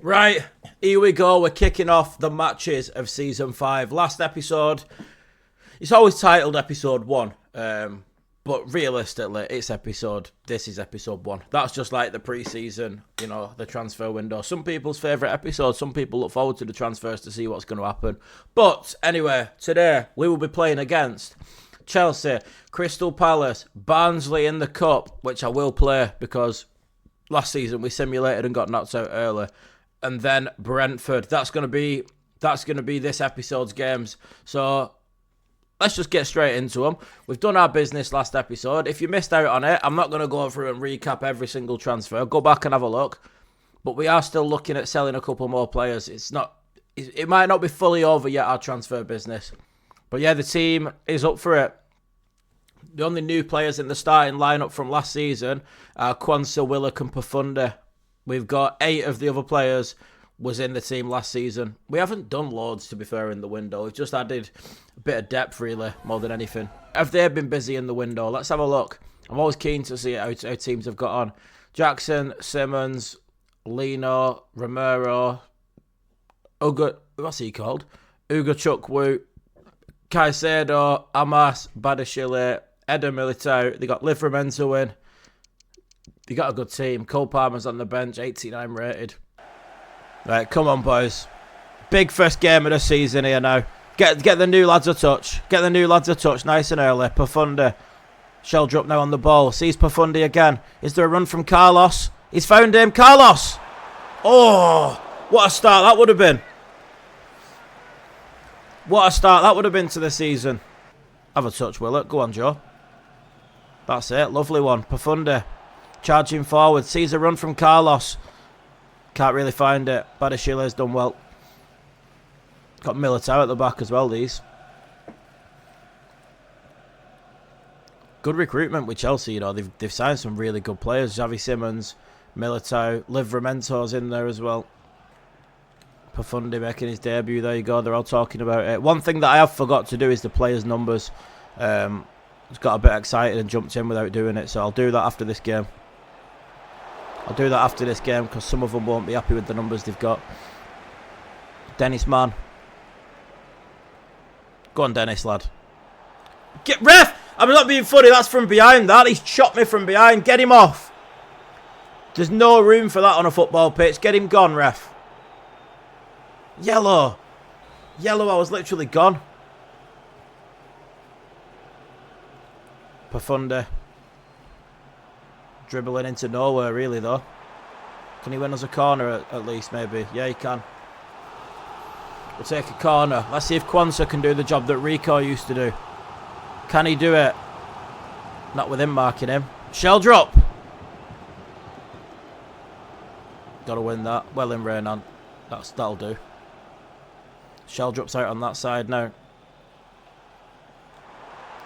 Right, here we go. We're kicking off the matches of Season 5. Last episode, it's always titled Episode 1. But realistically, this is Episode 1. That's just like the pre-season, the transfer window. Some people's favourite episode. Some people look forward to the transfers to see what's going to happen. But anyway, today we will be playing against Chelsea, Crystal Palace, Barnsley in the Cup, which I will play because last season we simulated and got knocked out early. And then Brentford. That's gonna be this episode's games. So let's just get straight into them. We've done our business last episode. If you missed out on it, I'm not gonna go through and recap every single transfer. Go back and have a look. But we are still looking at selling a couple more players. It might not be fully over yet, our transfer business. But yeah, the team is up for it. The only new players in the starting lineup from last season are Quansah, Willock and Profundi. We've got 8 of the other players was in the team last season. We haven't done loads, to be fair, in the window. We've just added a bit of depth, really, more than anything. Have they been busy in the window? Let's have a look. I'm always keen to see how teams have got on. Jackson, Simmons, Lino, Romero, what's he called? Chukwu, Caicedo, Amas, Badashile, Eder Militao. They got Livramento in. They got a good team. Cole Palmer's on the bench, 89 rated. Right, come on, boys. Big first game of the season here now. Get the new lads a touch. Get the new lads a touch nice and early. Profundi. Shell drop now on the ball. Sees Profundi again. Is there a run from Carlos? He's found him. Carlos! Oh, what a start that would have been. What a start that would have been to the season. Have a touch, Willock. Go on, Joe. That's it. Lovely one. Profundi. Charging forward. Sees a run from Carlos. Can't really find it. Badashile's done well. Got Militao at the back as well, these. Good recruitment with Chelsea, They've signed some really good players. Xavi Simmons, Militao, Livramento's in there as well. Profundi making his debut. There you go. They're all talking about it. One thing that I have forgot to do is the players' numbers. Just got a bit excited and jumped in without doing it, so I'll do that after this game. Because some of them won't be happy with the numbers they've got. Dennis, man. Go on, Dennis, lad. Get ref! I'm not being funny. That's from behind, that. He's chopped me from behind. Get him off. There's no room for that on a football pitch. Get him gone, ref. Yellow. Yellow, I was literally gone. Profundi. Dribbling into nowhere, really, though. Can he win us a corner at least, maybe? Yeah, he can. We'll take a corner. Let's see if Quansah can do the job that Rico used to do. Can he do it? Not with him marking him. Shell drop. Got to win that. Well in, Renan. That'll do. Shell drops out on that side now.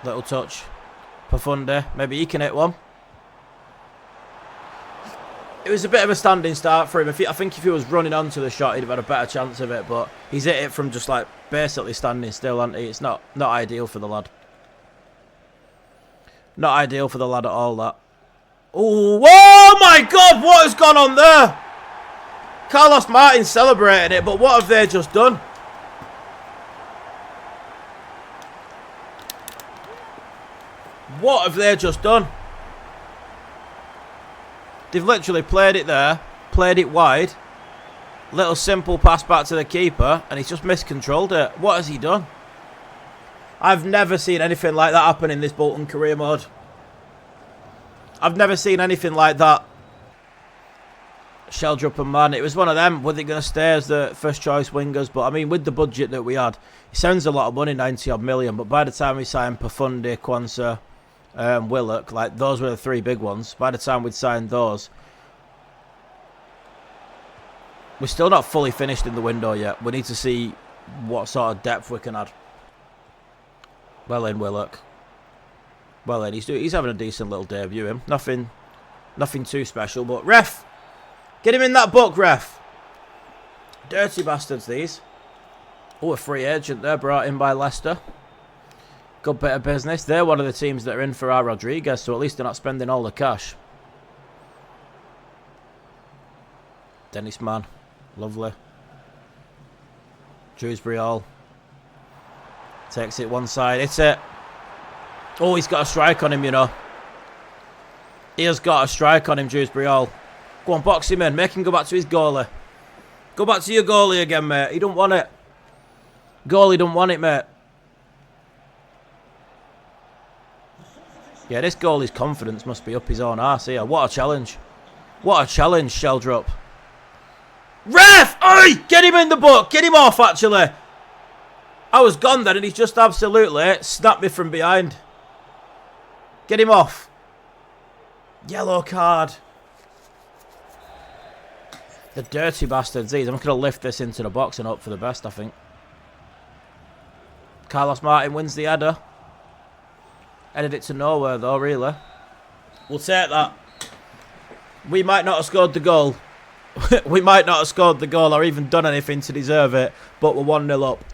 Little touch. Profundi. Maybe he can hit one. It was a bit of a standing start for him. I think if he was running onto the shot, he'd have had a better chance of it. But he's hit it from just like basically standing still, hasn't he? It's not ideal for the lad. Not ideal for the lad at all, that. Ooh, oh my God, what has gone on there? Carlos Martin celebrating it, but what have they just done? What have they just done? They've literally played it there, played it wide. Little simple pass back to the keeper, and he's just miscontrolled it. What has he done? I've never seen anything like that happen in this Bolton career mode. I've never seen anything like that. Sheldrup and Man, it was one of them. Were they going to stay as the first choice wingers? But I mean, with the budget that we had, it sounds a lot of money, 90 odd million. But by the time we signed Profundi, Quansah, Willock, like those were the 3 big ones. By the time we'd signed those, we're still not fully finished in the window yet. We need to see what sort of depth we can add. Well in, Willock. Well in, he's having a decent little debut. Him, nothing too special. But ref, get him in that book, ref. Dirty bastards, these. Oh, a free agent there brought in by Leicester. Good bit of business. They're one of the teams that are in for our Rodriguez, so at least they're not spending all the cash. Dennis, man. Lovely. Dewsbury Hall. Takes it one side. Hits it. Oh, he's got a strike on him, you know. He has got a strike on him, Dewsbury Hall. Go on, box him in. Make him go back to his goalie. Go back to your goalie again, mate. He don't want it. Goalie don't want it, mate. Yeah, this goalie's confidence must be up his own arse here. What a challenge. What a challenge, Sheldrop. Ref! Oi! Get him in the book. Get him off, actually. I was gone then, and he's just absolutely snapped me from behind. Get him off. Yellow card. The dirty bastards, these. I'm going to lift this into the box and hope for the best, I think. Carlos Martin wins the header. Headed it to nowhere, though, really. We'll take that. We might not have scored the goal. We might not have scored the goal or even done anything to deserve it, but we're 1-0 up.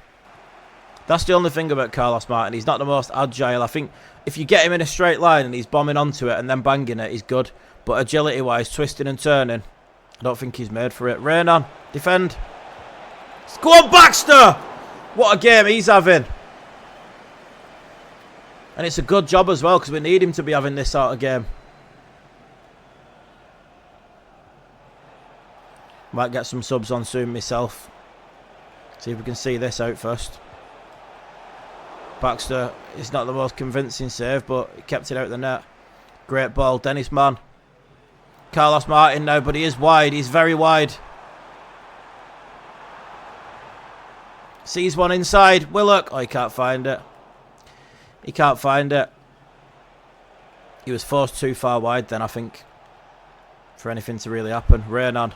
That's the only thing about Carlos Martin. He's not the most agile. I think if you get him in a straight line and he's bombing onto it and then banging it, he's good. But agility-wise, twisting and turning, I don't think he's made for it. Rain on. Defend. Go on, Baxter! What a game he's having. And it's a good job as well, because we need him to be having this sort of game. Might get some subs on soon myself. See if we can see this out first. Baxter is not the most convincing save, but he kept it out of the net. Great ball, Dennis Mann. Carlos Martin now, but he is wide. He's very wide. Sees one inside. Willock. Oh, he can't find it. He can't find it. He was forced too far wide then, I think, for anything to really happen. Raynon.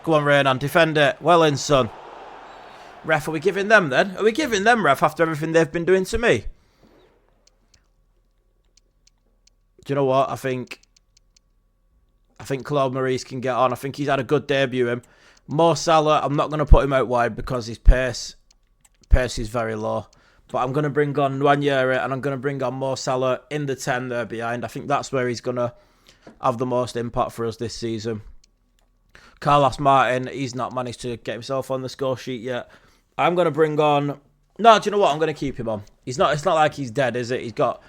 Go on, Raynon. Defend it. Well in, son. Ref, are we giving them then? Are we giving them, ref, after everything they've been doing to me? Do you know what? I think Claude Maurice can get on. I think he's had a good debut. Him. Mo Salah, I'm not going to put him out wide because his pace is very low. But I'm going to bring on Nwaneri and I'm going to bring on Mo Salah in the 10 there behind. I think that's where he's going to have the most impact for us this season. Carlos Martin, he's not managed to get himself on the score sheet yet. I'm going to bring on... No, do you know what? I'm going to keep him on. It's not like he's dead, is it? He's got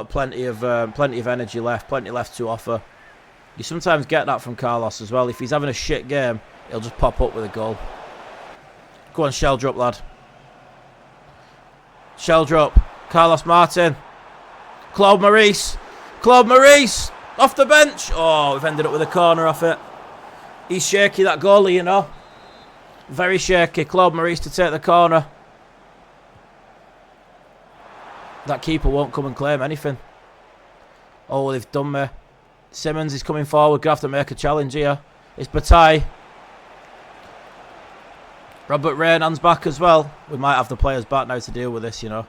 plenty of energy left, plenty left to offer. You sometimes get that from Carlos as well. If he's having a shit game, he'll just pop up with a goal. Go on, Sheldrop, lad. Sheldrop. Carlos Martin. Claude Maurice. Claude Maurice! Off the bench! Oh, we've ended up with a corner off it. He's shaky, that goalie, you know. Very shaky. Claude Maurice to take the corner. That keeper won't come and claim anything. Oh, they've done me. Simmons is coming forward. Going to have to make a challenge here. It's Bataille. Robert Raynon's back as well. We might have the players back now to deal with this, you know.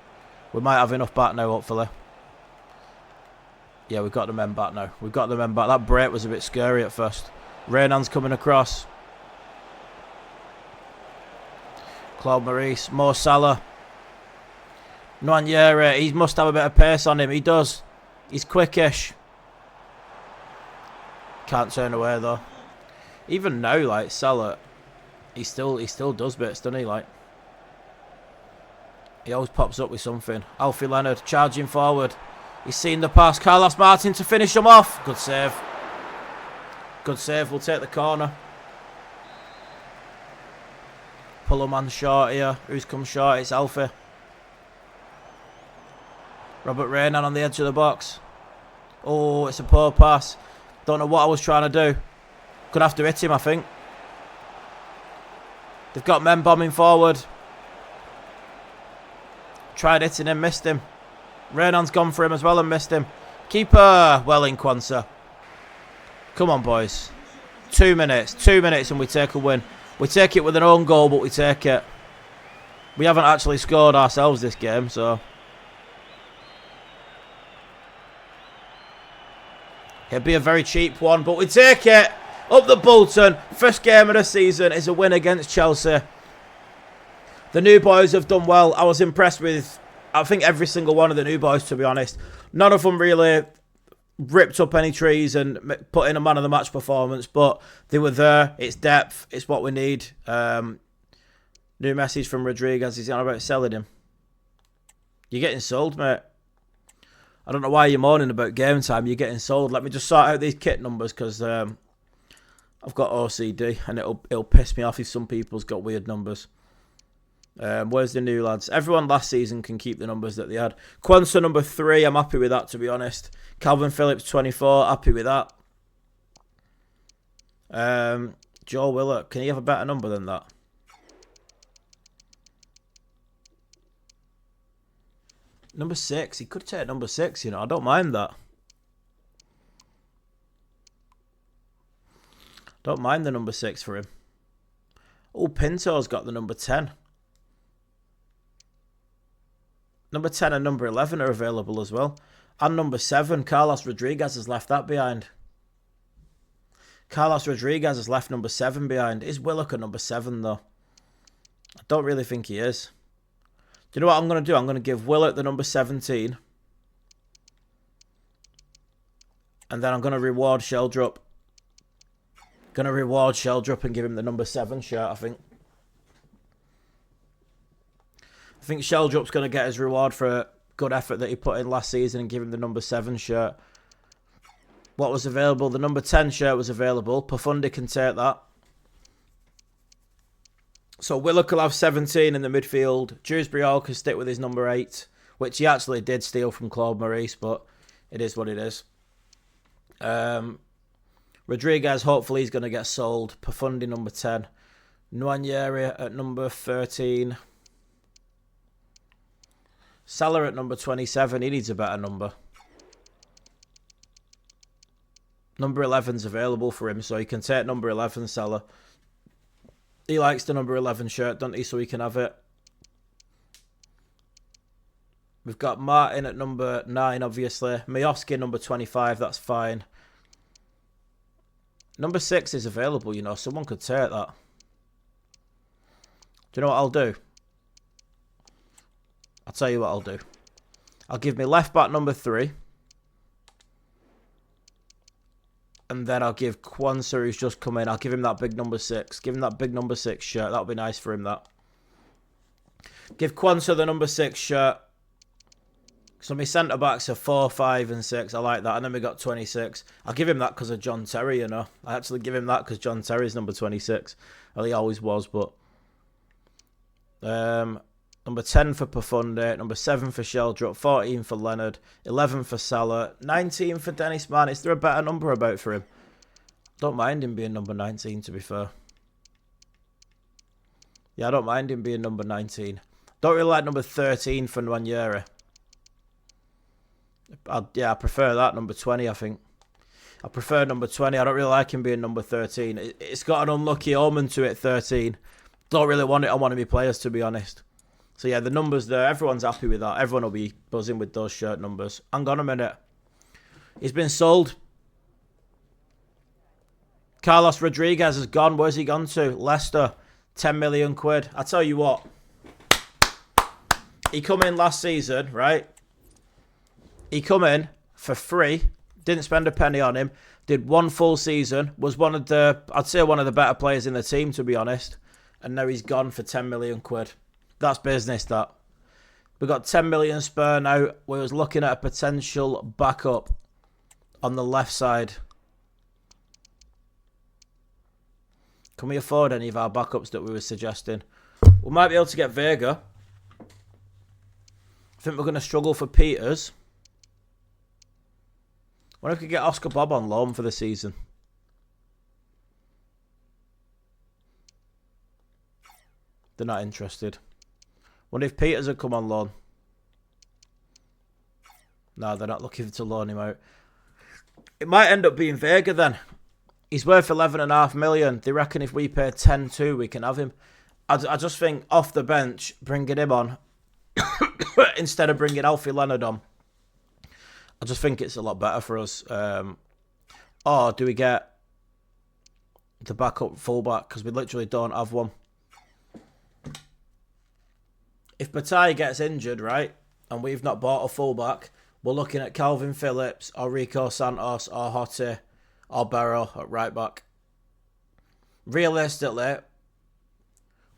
We might have enough back now, hopefully. Yeah, we've got the men back now. We've got the men back. That break was a bit scary at first. Raynon's coming across. Claude Maurice. Mo Salah. Nwaneri. He must have a bit of pace on him. He does. He's quickish. Can't turn away though. Even now, like Salah, he still does bits, doesn't he? Like, he always pops up with something. Alfie Leonard charging forward. He's seen the pass. Carlos Martin to finish him off. Good save. Good save. We'll take the corner. Pull a man short here. Who's come short? It's Alfie. Robert Raynon on the edge of the box. Oh, it's a poor pass. Don't know what I was trying to do. Could have to hit him, I think. They've got men bombing forward. Tried hitting him, missed him. Raynon's gone for him as well and missed him. Keeper. Well in, Kwanzaa. Come on, boys. 2 minutes. 2 minutes and we take a win. We take it with an own goal, but we take it. We haven't actually scored ourselves this game, so... it'd be a very cheap one, but we take it. Up the Bolton. First game of the season is a win against Chelsea. The new boys have done well. I was impressed with, I think, every single one of the new boys, to be honest. None of them really ripped up any trees and put in a man of the match performance, but they were there. It's depth. It's what we need. New message from Rodriguez. He's on about selling him. You're getting sold, mate. I don't know why you're moaning about game time. You're getting sold. Let me just sort out these kit numbers because I've got OCD and it'll piss me off if some people's got weird numbers. Where's the new lads? Everyone last season can keep the numbers that they had. Quansah number 3. I'm happy with that, to be honest. Calvin Phillips 24. Happy with that. Joe Willock. Can he have a better number than that? Number 6. He could take number 6, you know. I don't mind that. Don't mind the number 6 for him. Oh, Pinto's got the number 10. Number 10 and number 11 are available as well. And number 7, Carlos Rodriguez has left that behind. Carlos Rodriguez has left number 7 behind. Is Willock at number 7, though? I don't really think he is. Do you know what I'm going to do? I'm going to give Willock the number 17. And then I'm going to reward Sheldrop. Going to reward Sheldrop and give him the number 7 shirt, I think. I think Sheldrop's going to get his reward for a good effort that he put in last season and give him the number 7 shirt. What was available? The number 10 shirt was available. Profundi can take that. So Willock will have 17 in the midfield. Dewsbury Hall can stick with his number 8, which he actually did steal from Claude Maurice, but it is what it is. Rodriguez, hopefully he's going to get sold. Profundi number 10. Nwaneri at number 13. Salah at number 27. He needs a better number. Number 11's available for him, so he can take number 11, Salah. He likes the number 11 shirt, doesn't he? So he can have it. We've got Martin at number 9, obviously. Miovski number 25, that's fine. Number 6 is available, you know. Someone could take that. Do you know what I'll do? I'll tell you what I'll do. I'll give me left back number 3. And then I'll give Quansah, who's just come in. I'll give him that big number 6. Give him that big number 6 shirt. That'll be nice for him, that. Give Quansah the number 6 shirt. So my centre-backs are 4, 5 and 6. I like that. And then we got 26. I'll give him that because of John Terry, you know. I actually give him that because John Terry's number 26. Well, he always was, but... Number 10 for Profundi, number 7 for Sheldrop, 14 for Leonard, 11 for Salah, 19 for Dennis Mann. Is there a better number about for him? Don't mind him being number 19, to be fair. Yeah, I don't mind him being number 19. Don't really like number 13 for Nwaneri. Yeah, I prefer that, number 20, I think. I prefer number 20. I don't really like him being number 13. It's got an unlucky omen to it, 13. Don't really want it on one of my players, to be honest. So yeah, the numbers there, everyone's happy with that. Everyone will be buzzing with those shirt numbers. Hang on a minute. He's been sold. Carlos Rodriguez has gone. Where's he gone to? Leicester. 10 million quid. I tell you what. He come in last season, right? He come in for free. Didn't spend a penny on him. Did one full season. Was one of the, I'd say one of the better players in the team, to be honest. And now he's gone for 10 million quid. That's business, that. We've got 10 million spare now. We was looking at a potential backup on the left side. Can we afford any of our backups that we were suggesting? We might be able to get Vega. I think we're going to struggle for Peters. What if we could get Oscar Bob on loan for the season? They're not interested. Wonder if Peters would come on loan. No, they're not looking to loan him out. It might end up being Vega then. He's worth 11.5 million. They reckon if we pay 10.2, we can have him. I just think off the bench, bringing him on instead of bringing Alfie Leonard on. I just think it's a lot better for us. Or do we get the backup fullback? Because we literally don't have one. If Bataille gets injured, right, and we've not bought a fullback, we're looking at Calvin Phillips or Rico Santos or Hottie or Barrow at right back. Realistically,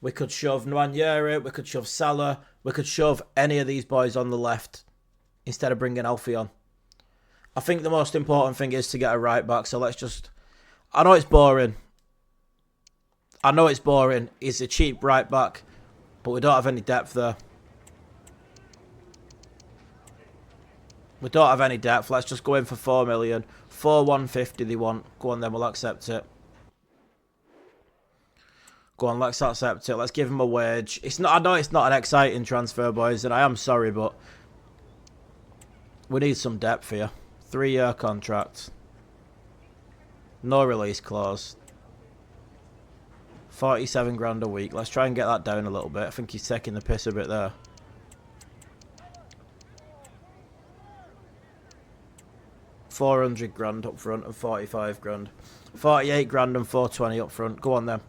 we could shove Nwaneri, we could shove Salah, we could shove any of these boys on the left instead of bringing Alfie on. I think the most important thing is to get a right back, so let's just... I know it's boring. He's a cheap right back, but we don't have any depth there. We don't have any depth. Let's just go in for 4 million. 150 they want. Go on then, we'll accept it. Go on, let's accept it. Let's give him a wage. It's not. I know it's not an exciting transfer, boys, and I am sorry, but we need some depth here. 3-year contract. No release clause. 47 grand a week. Let's try and get that down a little bit. I think he's taking the piss a bit there. £400 grand up front and 45 grand. 48 grand and 420 up front. Go on then.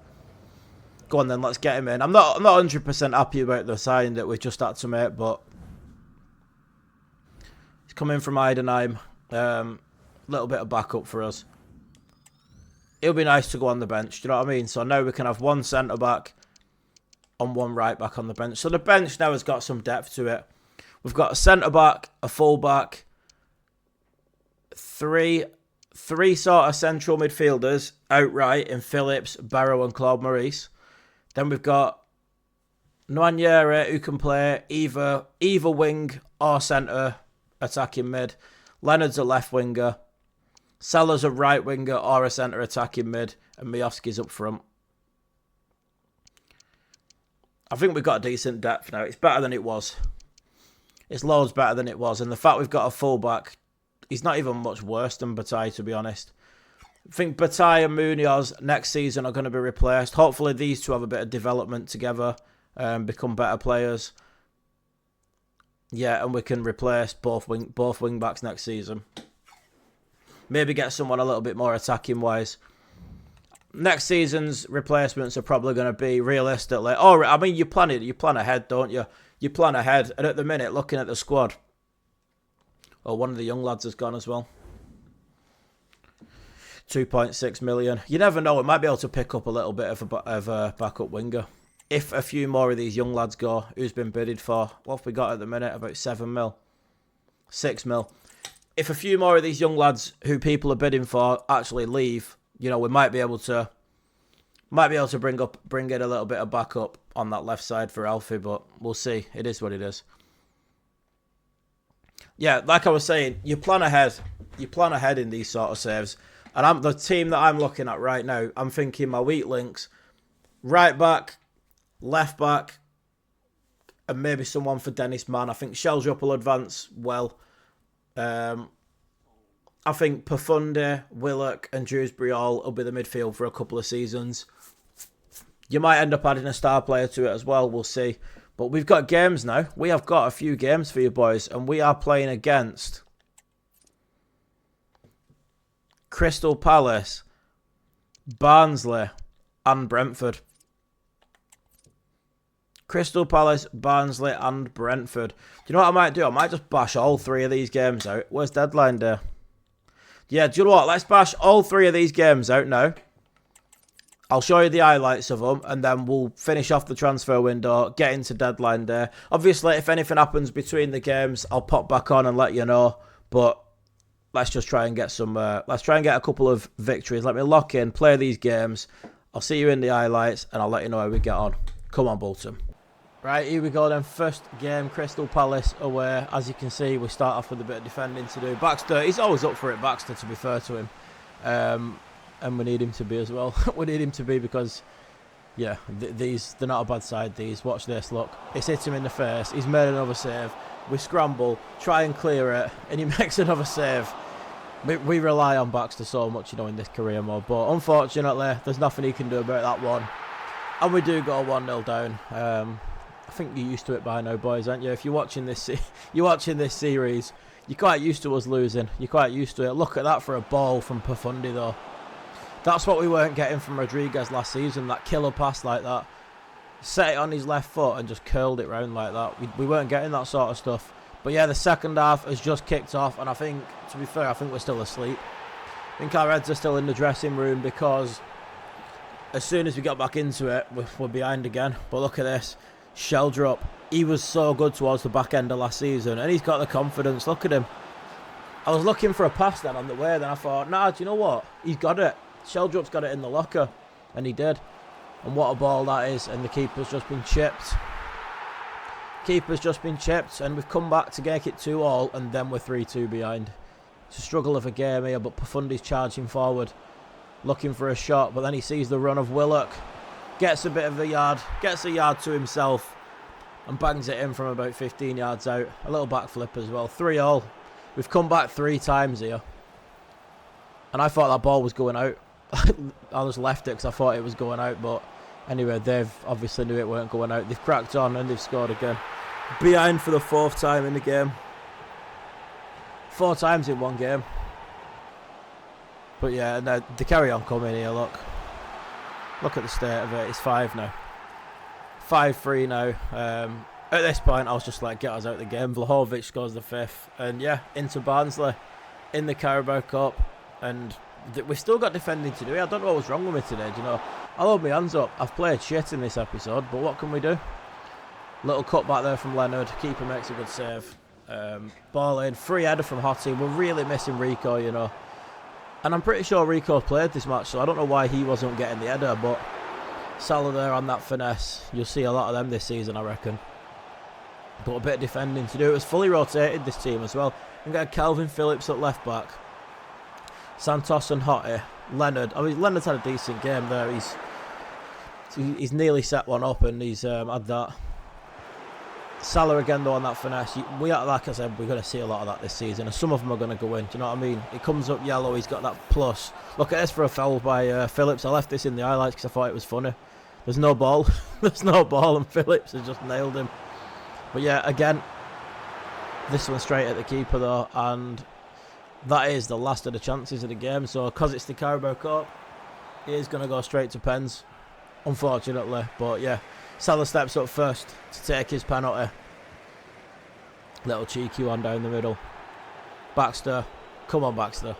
Go on then, let's get him in. I'm not 100% happy about the sign that we just had to make, but he's coming from Heidenheim. Little bit of backup for us. It'll be nice to go on the bench, do you know what I mean? So now we can have one centre-back and one right-back on the bench. So the bench now has got some depth to it. We've got a centre-back, a full-back, three sort of central midfielders outright in Phillips, Barrow and Claude Maurice. Then we've got Nwaneri, who can play either wing or centre attacking mid. Leonard's a left winger. Salah's a right winger or a centre attacking mid. And Miovski's up front. I think we've got a decent depth now. It's better than it was. It's loads better than it was. And the fact we've got a full-back, he's not even much worse than Bataille, to be honest. I think Bataille and Munoz next season are going to be replaced. Hopefully these two have a bit of development together and become better players. Yeah, and we can replace both wing backs next season. Maybe get someone a little bit more attacking wise. Next season's replacements are probably going to be realistically. Oh, I mean, you plan ahead, don't you? You plan ahead, and at the minute, looking at the squad, one of the young lads has gone as well. 2.6 million. You never know. We might be able to pick up a little bit of a backup winger. If a few more of these young lads go, who's been bidded for? What have we got at the minute? About 7 mil. 6 mil. If a few more of these young lads who people are bidding for actually leave, you know, we might be able to bring in a little bit of backup on that left side for Alfie, but we'll see. It is what it is. Yeah, like I was saying, you plan ahead. You plan ahead in these sort of saves. And the team that I'm looking at right now, I'm thinking my weak links, right back, left back, and maybe someone for Dennis Mann. I think Sheldrup will advance well. I think Pafunde, Willock and Dewsbury all will be the midfield for a couple of seasons. You might end up adding a star player to it as well, we'll see. But we've got games now. We have got a few games for you boys, and we are playing against Crystal Palace, Barnsley and Brentford. Crystal Palace, Barnsley and Brentford. Do you know what I might do? I might just bash all 3 of these games out. Where's deadline day? Yeah, do you know what? Let's bash all 3 of these games out now. I'll show you the highlights of them, and then we'll finish off the transfer window, get into deadline day. Obviously, if anything happens between the games, I'll pop back on and let you know. But let's just try and get some. Let's try and get a couple of victories. Let me lock in, play these games. I'll see you in the highlights, and I'll let you know how we get on. Come on, Bolton. Right, here we go then. First game, Crystal Palace away. As you can see, we start off with a bit of defending to do. Baxter, he's always up for it, Baxter, to be fair to him. And we need him to be as well. We need him to be because, yeah, they're not a bad side, these. Watch this, look. It's hit him in the face. He's made another save. We scramble, try and clear it, and he makes another save. We rely on Baxter so much, you know, in this career mode. But unfortunately, there's nothing he can do about that one. And we do go 1-0 down. I think you're used to it by now, boys, aren't you? If you're watching this series, you're quite used to us losing. You're quite used to it. Look at that for a ball from Pafundi, though. That's what we weren't getting from Rodriguez last season, that killer pass like that. Set it on his left foot and just curled it round like that. We weren't getting that sort of stuff. But yeah, the second half has just kicked off, and I think, to be fair, I think we're still asleep. I think our heads are still in the dressing room because as soon as we got back into it, we're behind again. But look at this. Sheldrop. He was so good towards the back end of last season, and he's got the confidence. Look at him. I was looking for a pass then on the way, then I thought, nah, do you know what? He's got it. Sheldrop's got it in the locker, and he did. And what a ball that is, and the keeper's just been chipped. Keeper's just been chipped, and we've come back to make it 2-2, and then we're 3-2 behind. It's a struggle of a game here, but Profundi's charging forward, looking for a shot, but then he sees the run of Willock, gets a bit of a yard, gets a yard to himself, and bangs it in from about 15 yards out. A little backflip as well. 3-3. We've come back 3 times here, and I thought that ball was going out. I just left it because I thought it was going out, but anyway, they've obviously knew it weren't going out. They've cracked on and they've scored again. Behind for the 4th time in the game. 4 times in one game. But yeah, no, they carry on coming here, look. Look at the state of it. It's 5 now. 5-3 now. At this point, I was just like, get us out of the game. Vlahovic scores the 5th. And yeah, into Barnsley in the Carabao Cup. And we've still got defending to do. I don't know what was wrong with me today, do you know. I'll hold my hands up. I've played shit in this episode, but what can we do? Little cut back there from Leonard. Keeper makes a good save. Ball in. Free header from Hottie. We're really missing Rico, you know. And I'm pretty sure Rico played this match, so I don't know why he wasn't getting the header, but Salah there on that finesse. You'll see a lot of them this season, I reckon. But a bit of defending to do. It was fully rotated, this team, as well. We've got Calvin Phillips at left back. Santos and Hottie. Leonard. I mean, Leonard's had a decent game there. He's nearly set one up, and he's had that. Salah again though on that finesse. Like I said, we're going to see a lot of that this season, and some of them are going to go in. Do you know what I mean? It comes up yellow. He's got that plus. Look at this for a foul by Phillips. I left this in the highlights because I thought it was funny. There's no ball. There's no ball, and Phillips has just nailed him. But yeah, again, this one straight at the keeper though, and that is the last of the chances of the game. So because it's the Carabao Cup, he is going to go straight to pens, unfortunately. But yeah, Salah steps up first to take his penalty. Little cheeky one down the middle. Baxter, come on Baxter.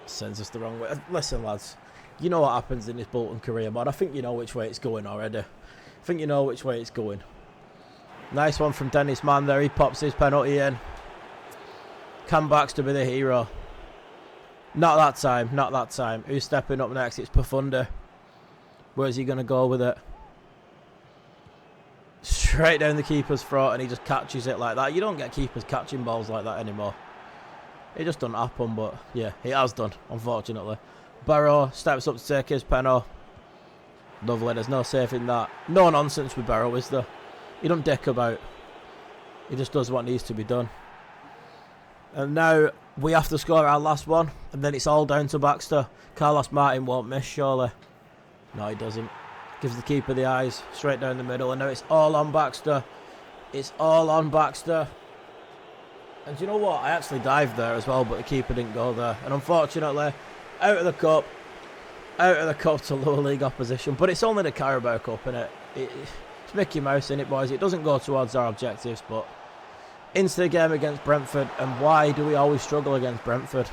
Sends us the wrong way. Listen lads, you know what happens in this Bolton career mode. I think you know which way it's going already. I think you know which way it's going. Nice one from Dennis Mann there. He pops his penalty in. Can Baxter be the hero? Not that time, not that time. Who's stepping up next? It's Profundi. Where's he going to go with it? Straight down the keeper's throat, and he just catches it like that. You don't get keepers catching balls like that anymore. It just doesn't happen, but yeah, it has done, unfortunately. Barrow steps up to take his penalty. Lovely, there's no saving that. No nonsense with Barrow, is there? He don't dick about. He just does what needs to be done. And now we have to score our last one, and then it's all down to Baxter. Carlos Martin won't miss, surely. No, he doesn't. Gives the keeper the eyes, straight down the middle, and now it's all on Baxter. It's all on Baxter. And do you know what? I actually dived there as well, but the keeper didn't go there. And unfortunately, out of the cup to lower league opposition. But it's only the Carabao Cup, innit? It's Mickey Mouse, innit, boys? It doesn't go towards our objectives, but into the game against Brentford. And why do we always struggle against Brentford?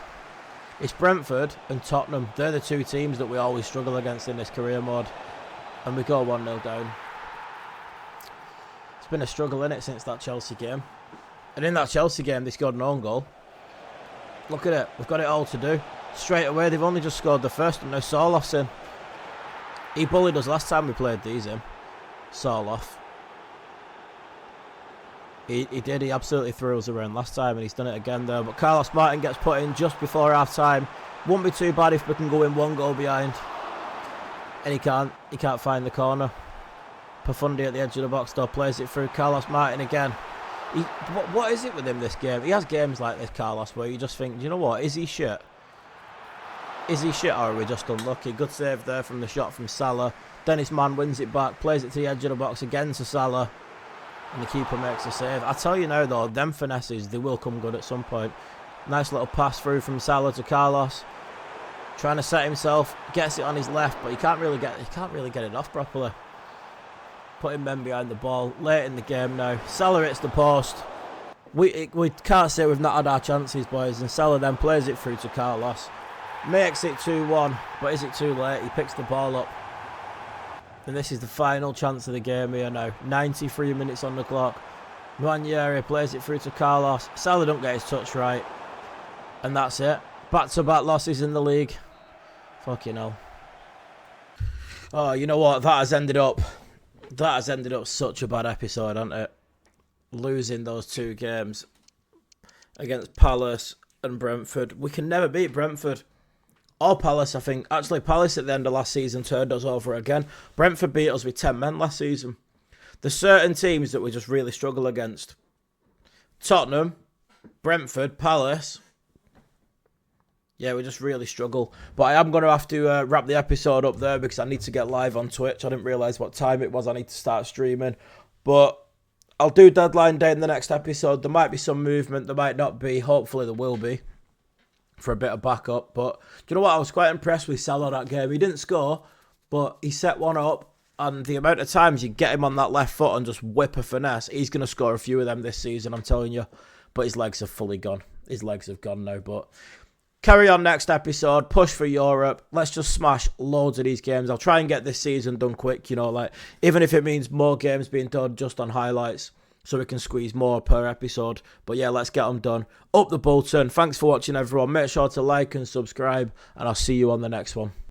It's Brentford and Tottenham. They're the two teams that we always struggle against in this career mode. And we go 1-0 down. It's been a struggle, innit, since that Chelsea game. And in that Chelsea game, they scored an own goal. Look at it. We've got it all to do. Straight away, they've only just scored the first, and now Sorloth's in. He bullied us last time we played these in. Sorloth. He did. He absolutely threw us around last time, and he's done it again there. But Carlos Martin gets put in just before half-time. Won't be too bad if we can go in 1 goal behind. And he can't. He can't find the corner. Profundi at the edge of the box though, plays it through. Carlos Martin again. What is it with him this game? He has games like this, Carlos, where you just think, you know what, is he shit? Is he shit, or are we just unlucky? Good save there from the shot from Salah. Dennis Mann wins it back, plays it to the edge of the box again to Salah. And the keeper makes a save. I tell you now though, them finesses, they will come good at some point. Nice little pass through from Salah to Carlos. Trying to set himself, gets it on his left, but he can't really get it off properly. putting men behind the ball. Late in the game now. Salah hits the post. We can't say we've not had our chances, boys. And Salah then plays it through to Carlos. Makes it 2-1, but is it too late? He picks the ball up. And this is the final chance of the game here now. 93 minutes on the clock. Nwaneri plays it through to Carlos. Salah don't get his touch right. And that's it. Back-to-back losses in the league. Fucking hell. Oh, you know what? That has ended up such a bad episode, hasn't it? Losing those 2 games against Palace and Brentford. We can never beat Brentford. Or Palace, I think. Actually, Palace at the end of last season turned us over again. Brentford beat us with 10 men last season. There's certain teams that we just really struggle against. Tottenham, Brentford, Palace. Yeah, we just really struggle. But I am going to have to wrap the episode up there because I need to get live on Twitch. I didn't realise what time it was. I need to start streaming. But I'll do deadline day in the next episode. There might be some movement. There might not be. Hopefully there will be. For a bit of backup. But do you know what? I was quite impressed with Salah that game. He didn't score, but he set one up. And the amount of times you get him on that left foot and just whip a finesse, he's going to score a few of them this season, I'm telling you. But his legs are fully gone. His legs have gone now. But carry on next episode. Push for Europe. Let's just smash loads of these games. I'll try and get this season done quick, you know, like even if it means more games being done just on highlights. So we can squeeze more per episode. But yeah, let's get them done. Up the Bolton. Thanks for watching, everyone. Make sure to like and subscribe. And I'll see you on the next one.